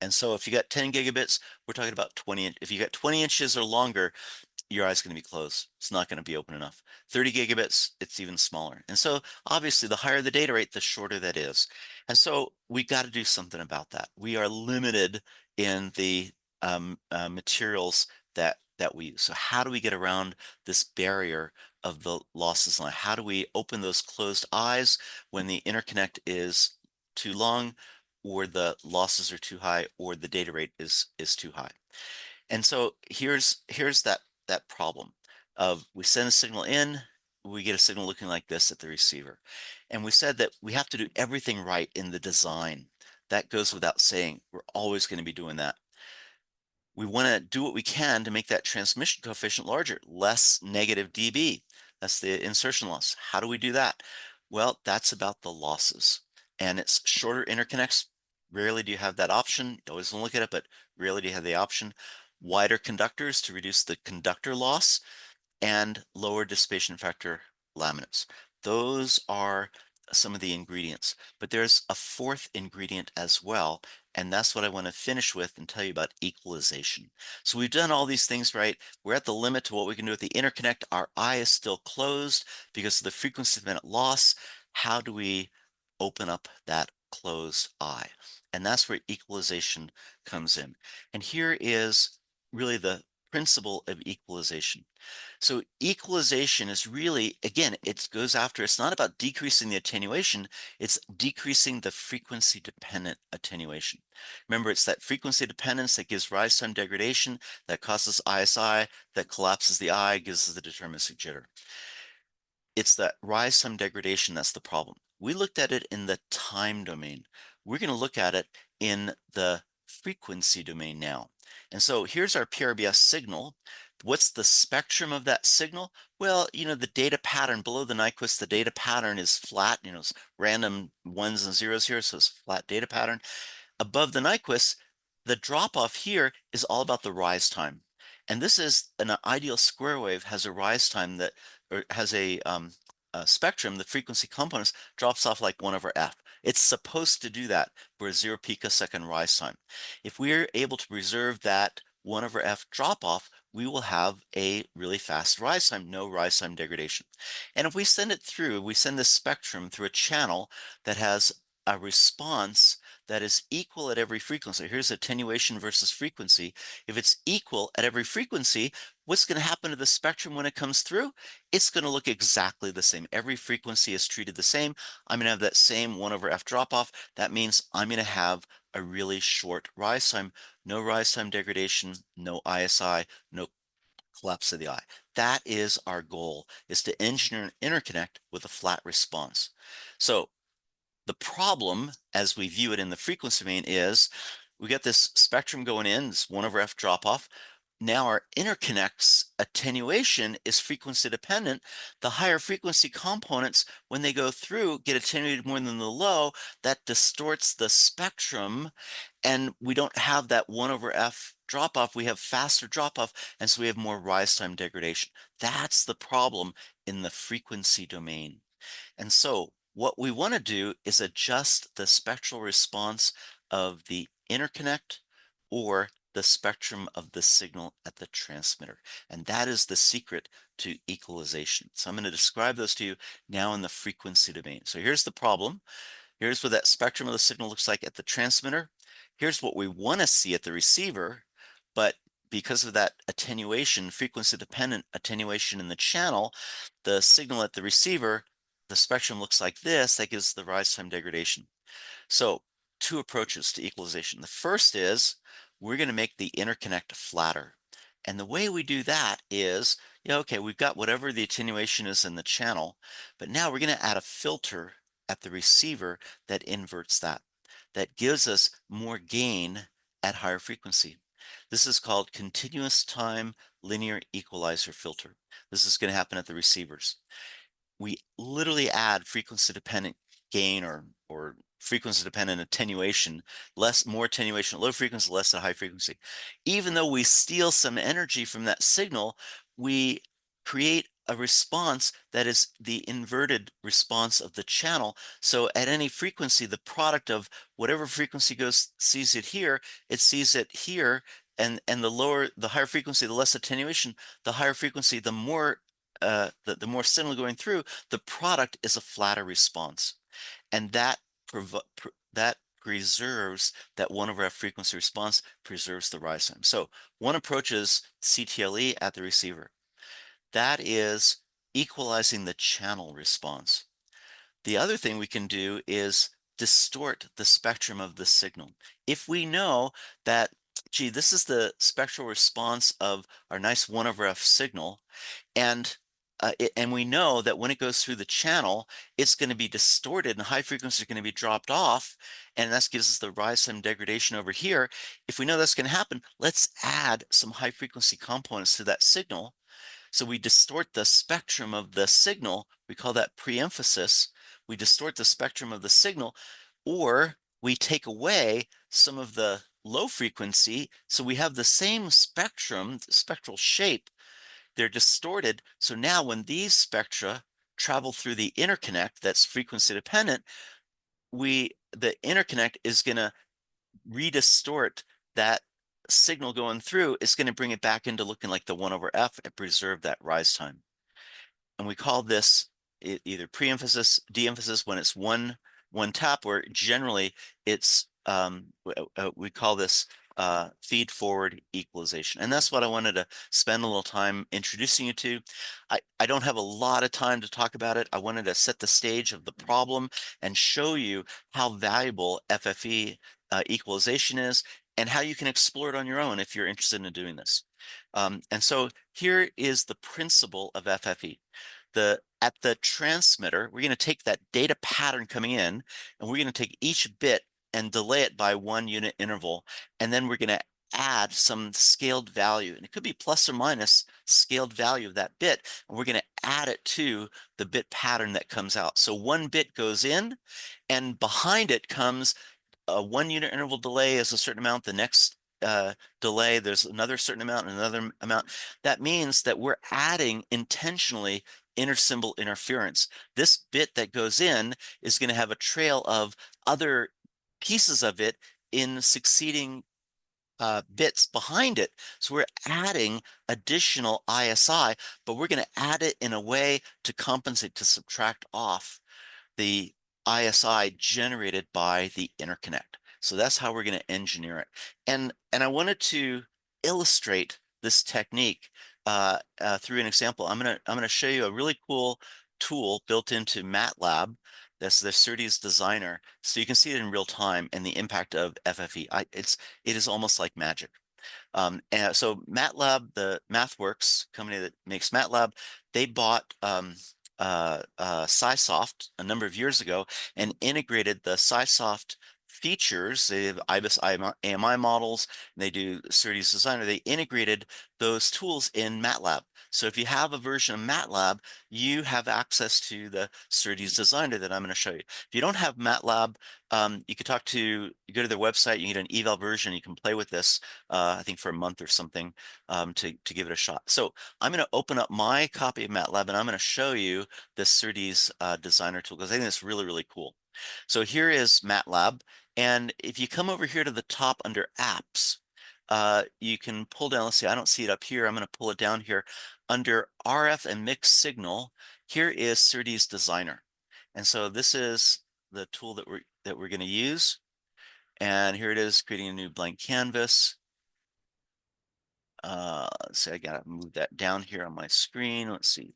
Speaker 1: And so if you got 10 gigabits, we're talking about 20. If you got 20 inches or longer, your eye's going to be closed. It's not going to be open enough. 30 gigabits, it's even smaller. And so obviously the higher the data rate, the shorter that is. And so we got to do something about that. We are limited in the materials that we use. So how do we get around this barrier of the lossless line? How do we open those closed eyes when the interconnect is too long, or the losses are too high, or the data rate is too high? And so here's that problem of we send a signal in, we get a signal looking like this at the receiver. And we said that we have to do everything right in the design. That goes without saying. We're always going to be doing that. We want to do what we can to make that transmission coefficient larger, less negative dB. That's the insertion loss. How do we do that? Well, that's about the losses. And it's shorter interconnects. Rarely do you have that option. You always want to look at it, but rarely do you have the option. Wider conductors to reduce the conductor loss, and lower dissipation factor laminates. Those are some of the ingredients, but there's a fourth ingredient as well, and that's what I want to finish with and tell you about equalization. So we've done all these things right. We're at the limit to what we can do with the interconnect. Our eye is still closed because of the frequency dependent loss. How do we open up that closed eye? And that's where equalization comes in. And here is really the principle of equalization. So equalization is really, again, it goes after, it's not about decreasing the attenuation, it's decreasing the frequency dependent attenuation. Remember, it's that frequency dependence that gives rise time degradation, that causes ISI, that collapses the eye, gives us the deterministic jitter. It's that rise time degradation that's the problem. We looked at it in the time domain. We're going to look at it in the frequency domain now. And so here's our PRBS signal. What's the spectrum of that signal? Well, the data pattern below the Nyquist, the data pattern is flat, it's random ones and zeros here, so it's flat data pattern. Above the Nyquist, the drop off here is all about the rise time. And this is an ideal square wave has a rise time that, or has a spectrum, the frequency components drops off like 1/f. It's supposed to do that for a 0 picosecond rise time. If we're able to preserve that 1/f drop off, we will have a really fast rise time, no rise time degradation. And if we send it through, we send this spectrum through a channel that has a response that is equal at every frequency. Here's attenuation versus frequency. If it's equal at every frequency, what's going to happen to the spectrum when it comes through? It's going to look exactly the same. Every frequency is treated the same. I'm going to have that same 1/f drop off. That means I'm going to have a really short rise time, no rise time degradation, no ISI, no collapse of the eye. That is our goal, is to engineer an interconnect with a flat response. So the problem, as we view it in the frequency domain, is we get this spectrum going in, this 1/f drop off. Now our interconnects attenuation is frequency dependent. The higher frequency components, when they go through, get attenuated more than the low. That distorts the spectrum, and we don't have that 1/f drop off. We have faster drop off, and so we have more rise time degradation. That's the problem in the frequency domain. And so what we want to do is adjust the spectral response of the interconnect or the spectrum of the signal at the transmitter. And that is the secret to equalization. So I'm going to describe those to you now in the frequency domain. So here's the problem. Here's what that spectrum of the signal looks like at the transmitter. Here's what we want to see at the receiver, but because of that attenuation, frequency dependent attenuation in the channel, the signal at the receiver, the spectrum looks like this. That gives the rise time degradation. So two approaches to equalization. The first is we're going to make the interconnect flatter. And the way we do that is, okay, we've got whatever the attenuation is in the channel, but now we're going to add a filter at the receiver that inverts that. That gives us more gain at higher frequency. This is called continuous time linear equalizer filter. This is going to happen at the receivers. We literally add frequency dependent gain or frequency dependent attenuation, more attenuation, low frequency, less at high frequency. Even though we steal some energy from that signal, we create a response that is the inverted response of the channel. So at any frequency, the product of whatever frequency sees it here, it sees it here. And the higher frequency, the less attenuation, the higher frequency, the more signal going through, the product is a flatter response. And that preserves that 1/f frequency response, preserves the rise time. So one approach is CTLE at the receiver. That is equalizing the channel response. The other thing we can do is distort the spectrum of the signal. If we know that, gee, this is the spectral response of our nice 1/f signal, and we know that when it goes through the channel, it's going to be distorted and high frequency is going to be dropped off, and that gives us the rise time degradation over here. If we know that's going to happen, let's add some high frequency components to that signal. So we distort the spectrum of the signal. We call that pre-emphasis. We distort the spectrum of the signal, or we take away some of the low frequency, so we have the same spectrum, spectral shape. They're distorted. So now when these spectra travel through the interconnect that's frequency dependent, the interconnect is going to redistort that signal going through. It's going to bring it back into looking like the 1/f and preserve that rise time. And we call this either pre-emphasis, de-emphasis when it's one tap, or generally it's we call this feed forward equalization. And that's what I wanted to spend a little time introducing you to. I don't have a lot of time to talk about it. I wanted to set the stage of the problem and show you how valuable FFE equalization is and how you can explore it on your own if you're interested in doing this. And so here is the principle of FFE. At the transmitter, we're going to take that data pattern coming in, and we're going to take each bit and delay it by 1 unit interval, and then we're going to add some scaled value, and it could be plus or minus scaled value of that bit, and we're going to add it to the bit pattern that comes out. So 1 bit goes in, and behind it comes a 1 unit interval delay is a certain amount. The next delay, there's another certain amount and another amount. That means that we're adding intentionally intersymbol interference. This bit that goes in is going to have a trail of other pieces of it in succeeding bits behind it. So we're adding additional ISI, but we're going to add it in a way to compensate, to subtract off the ISI generated by the interconnect. So that's how we're going to engineer it. And I wanted to illustrate this technique through an example. I'm gonna show you a really cool tool built into MATLAB. That's the SerDes Designer, so you can see it in real time and the impact of FFE. It is almost like magic. And so MATLAB, the MathWorks company that makes MATLAB, they bought SciSoft a number of years ago and integrated the SciSoft features. They have IBIS AMI models, and they do SerDes Designer. They integrated those tools in MATLAB. So if you have a version of MATLAB, you have access to the SerDes Designer that I'm going to show you. If you don't have MATLAB, you could go to their website, you get an eval version, you can play with this, I think for a month or something, to give it a shot. So I'm going to open up my copy of MATLAB, and I'm going to show you this SerDes Designer tool, because I think it's really, really cool. So here is MATLAB, and if you come over here to the top under apps, you can pull down, let's see, I don't see it up here. I'm going to pull it down here. Under RF and mixed signal, here is SerDes Designer. And so this is the tool that we're going to use. And here it is, creating a new blank canvas. Let's see, I got to move that down here on my screen. Let's see.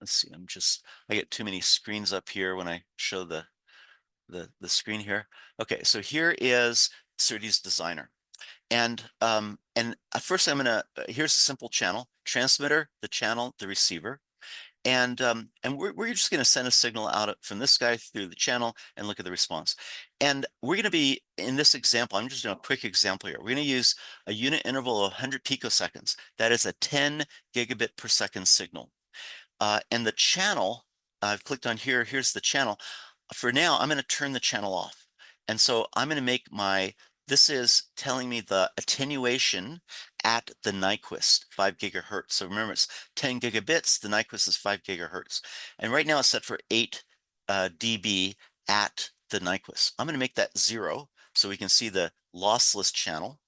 Speaker 1: Let's see, I get too many screens up here when I show the screen here. Okay, so here is SerDes Designer. And first here's a simple channel, transmitter, the channel, the receiver. And we're just going to send a signal out from this guy through the channel and look at the response. And we're going to be, in this example, I'm just doing a quick example here. We're going to use a unit interval of 100 picoseconds. That is a 10 gigabit per second signal. And the channel, I've clicked on here, here's the channel. For now, I'm going to turn the channel off. And so I'm going to make this is telling me the attenuation at the Nyquist, 5 gigahertz. So remember, it's 10 gigabits, the Nyquist is 5 gigahertz. And right now it's set for 8 dB at the Nyquist. I'm going to make that 0 so we can see the lossless channel.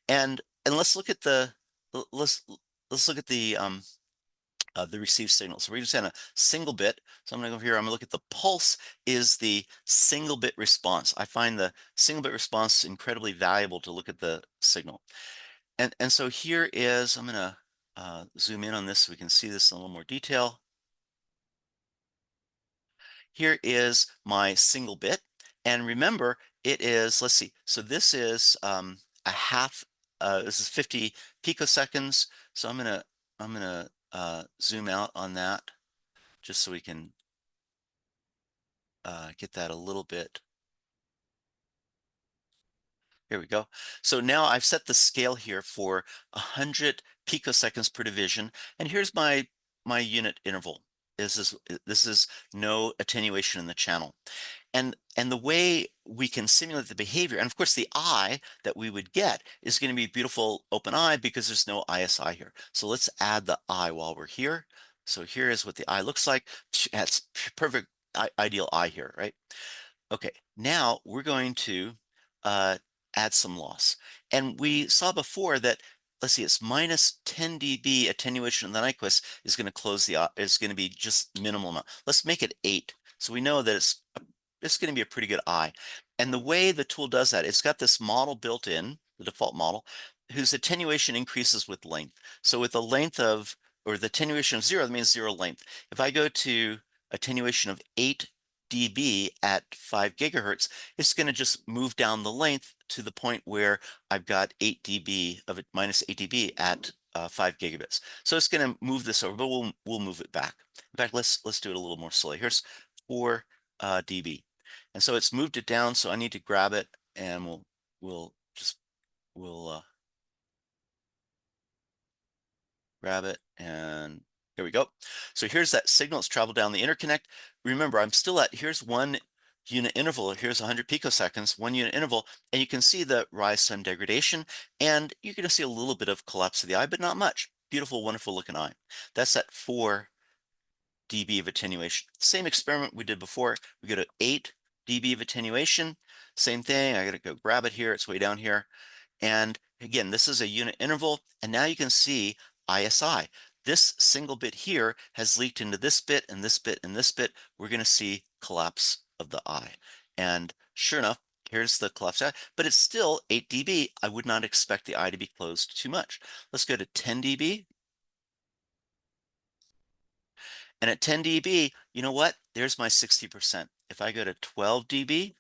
Speaker 1: And let's look at let's look at the received signal. So we're just in a single bit. So I'm going to go here. I'm going to look at the pulse is the single bit response. I find the single bit response incredibly valuable to look at the signal. And so here is, I'm going to zoom in on this so we can see this in a little more detail. Here is my single bit. And remember, it is, let's see, so this is a half, this is 50 picoseconds. So I'm gonna zoom out on that just so we can get that a little bit. Here we go. So now I've set the scale here for 100 picoseconds per division, and here's my unit interval. This is no attenuation in the channel. And the way we can simulate the behavior, and of course the eye that we would get is going to be beautiful open eye because there's no ISI here. So let's add the eye while we're here. So here is what the eye looks like. That's perfect, ideal eye here, right? Okay, now we're going to uh, add some loss. And we saw before that, let's see, it's minus 10 dB attenuation in the Nyquist is going to close is going to be just minimal amount. Let's make it 8. So we know that it's going to be a pretty good eye. And the way the tool does that, it's got this model built in, the default model, whose attenuation increases with length. So with the length of, or the attenuation of 0, that means 0 length. If I go to attenuation of 8 dB at 5 gigahertz, it's going to just move down the length to the point where I've got 8 dB of it, minus 8 dB at 5 gigabits. So it's going to move this over, but we'll move it back. In fact, let's do it a little more slowly. Here's 4 dB, and so it's moved it down. So I need to grab it, and we'll grab it, and here we go. So here's that signal. It's traveled down the interconnect. Remember, I'm still at, here's 1 unit interval. Here's 100 picoseconds, 1 unit interval, and you can see the rise sun degradation, and you're going to see a little bit of collapse of the eye, but not much. Beautiful, wonderful looking eye. That's at 4 dB of attenuation. Same experiment we did before. We go to 8 dB of attenuation. Same thing. I got to go grab it here. It's way down here. And again, this is a unit interval, and now you can see ISI. This single bit here has leaked into this bit and this bit and this bit. We're going to see collapse of the eye. And sure enough, here's the collapse eye, but it's still 8 dB. I would not expect the eye to be closed too much. Let's go to 10 dB. And at 10 dB, you know what? There's my 60%. If I go to 12 dB,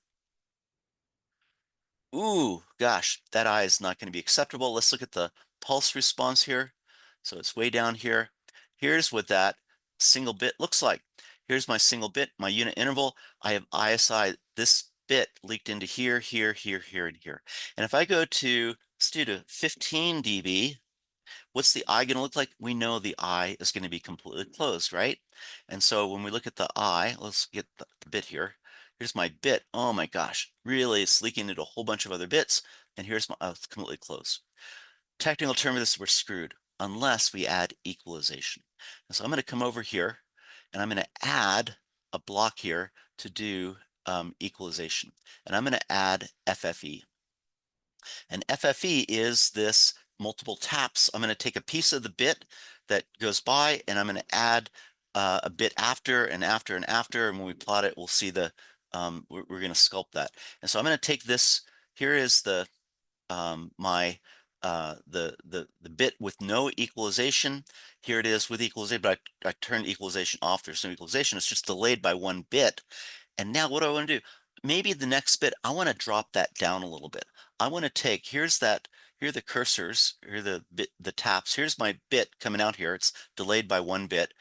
Speaker 1: ooh, gosh, that eye is not going to be acceptable. Let's look at the pulse response here. So it's way down here. Here's what that single bit looks like. Here's my single bit, my unit interval. I have ISI, this bit leaked into here, here, here, here, and here. And if I go to, let's do to 15 dB, what's the eye going to look like? We know the eye is going to be completely closed, right? And so when we look at the eye, let's get the bit here. Here's my bit. Oh my gosh, really, it's leaking into a whole bunch of other bits. And here's my, it's completely closed. Technical term of this, we're screwed unless we add equalization. And so I'm going to come over here and I'm going to add a block here to do equalization. And I'm going to add FFE. And FFE is this multiple taps. I'm going to take a piece of the bit that goes by, and I'm going to add a bit after and after and after. And when we plot it, we'll see we're going to sculpt that. And so I'm going to take this. Here is the the bit with no equalization. Here it is with equalization, but I turned equalization off. There's no equalization. It's just delayed by 1 bit. And now what do I want to do? Maybe the next bit, I want to drop that down a little bit. I want to take, here are the cursors, here are the taps. Here's my bit coming out here. It's delayed by 1 bit.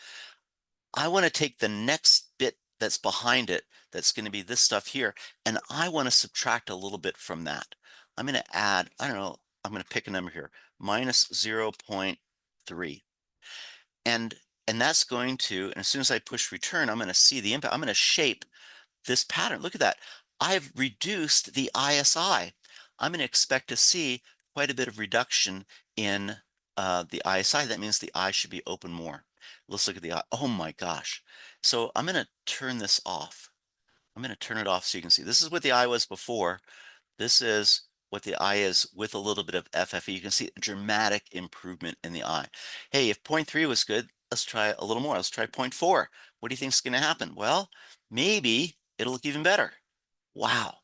Speaker 1: I want to take the next bit that's behind it, that's going to be this stuff here, and I want to subtract a little bit from that. I'm going to add, I don't know, I'm going to pick a number here, minus 0.3. And that's going to, and as soon as I push return, I'm going to see the impact. I'm going to shape this pattern. Look at that. I've reduced the ISI. I'm going to expect to see quite a bit of reduction in the ISI. That means the eye should be open more. Let's look at the eye. Oh my gosh. So I'm going to turn this off. I'm going to turn it off so you can see. This is what the eye was before. This is what the eye is with a little bit of FFE. You can see a dramatic improvement in the eye. Hey, if 0.3 was good, let's try a little more. Let's try 0.4. What do you think is going to happen? Well, maybe it'll look even better. Wow.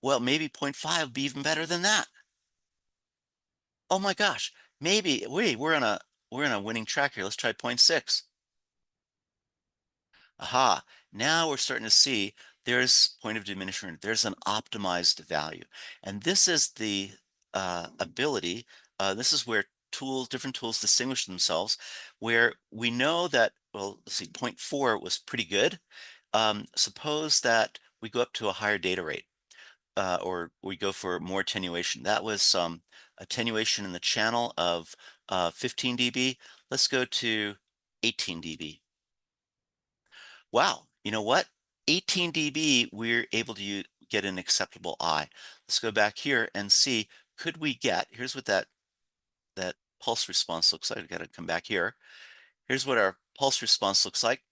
Speaker 1: Well, maybe 0.5 will be even better than that. Oh my gosh. Maybe, wait, we're on a winning track here. Let's try 0.6. Aha, now we're starting to see there's point of diminishment. There's an optimized value. And this is the ability, this is where different tools distinguish themselves, where we know that, well, let's see, 0.4 was pretty good. Suppose that we go up to a higher data rate, or we go for more attenuation. That was some attenuation in the channel of 15 dB. Let's go to 18 dB. Wow, you know what? 18 dB, we're able to get an acceptable eye. Let's go back here and see, could we get, here's what that pulse response looks like. I've got to come back here. Here's what our pulse response looks like.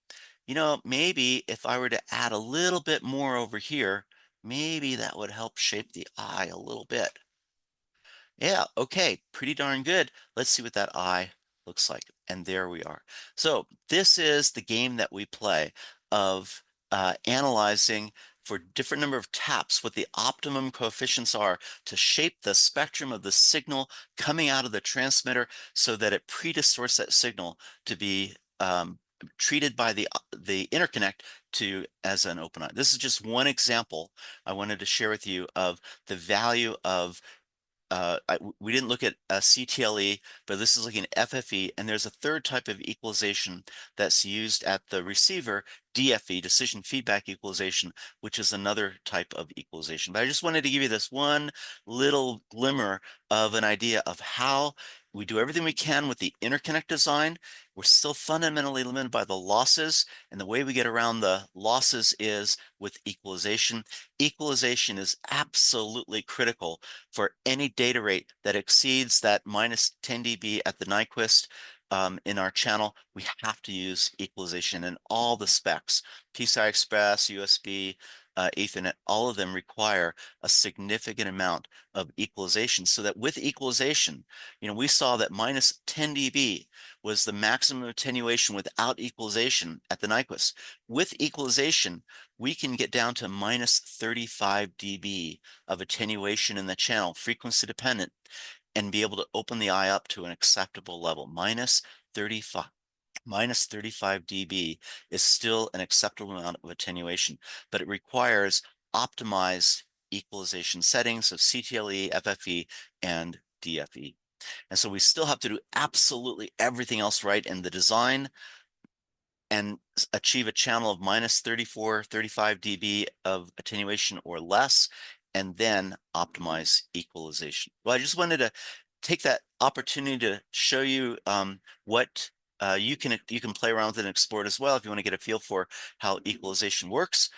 Speaker 1: You know, maybe if I were to add a little bit more over here, maybe that would help shape the eye a little bit. Yeah, okay, pretty darn good. Let's see what that eye looks like. And there we are. So this is the game that we play of analyzing for different number of taps what the optimum coefficients are to shape the spectrum of the signal coming out of the transmitter so that it predistorts that signal to be treated by the interconnect to as an open eye. This is just one example I wanted to share with you of the value of we didn't look at CTLE, but this is looking at FFE, and there's a third type of equalization that's used at the receiver, DFE, decision feedback equalization, which is another type of equalization. But I just wanted to give you this one little glimmer of an idea of how we do everything we can with the interconnect design. We're still fundamentally limited by the losses, and the way we get around the losses is with equalization. Equalization is absolutely critical for any data rate that exceeds that minus 10 dB at the Nyquist in our channel. We have to use equalization in all the specs. PCI Express, USB, Ethernet, all of them require a significant amount of equalization so that with equalization, you know, we saw that minus 10 dB was the maximum attenuation without equalization at the Nyquist. With equalization, we can get down to minus 35 dB of attenuation in the channel, frequency dependent, and be able to open the eye up to an acceptable level. Minus 35 dB is still an acceptable amount of attenuation, but it requires optimized equalization settings of CTLE, FFE, and DFE. And so we still have to do absolutely everything else right in the design and achieve a channel of minus 34, 35 dB of attenuation or less, and then optimize equalization. Well, I just wanted to take that opportunity to show you what you can play around with and explore it as well. If you want to get a feel for how equalization works,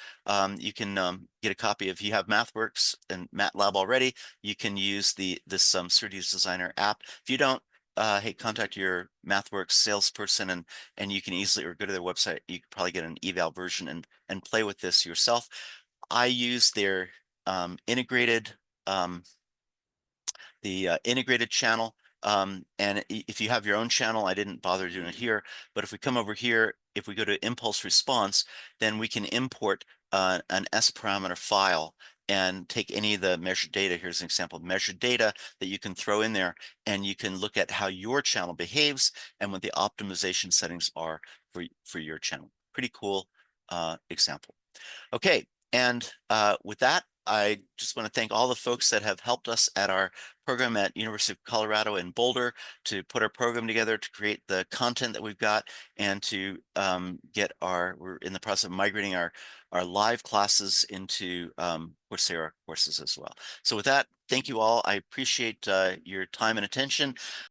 Speaker 1: you can get a copy. If you have MathWorks and MATLAB already, you can use this SerDes Designer app. If you don't, hey, contact your MathWorks salesperson and you can easily, or go to their website. You can probably get an eval version and play with this yourself. I use their integrated integrated channel. And if you have your own channel, I didn't bother doing it here, but if we come over here, if we go to impulse response, then we can import an S parameter file and take any of the measured data. Here's an example of measured data that you can throw in there, and you can look at how your channel behaves and what the optimization settings are for your channel. Pretty cool example. Okay, and with that, I just want to thank all the folks that have helped us at our program at University of Colorado in Boulder to put our program together, to create the content that we've got, and to we're in the process of migrating our live classes into Coursera courses as well. So with that, thank you all. I appreciate your time and attention.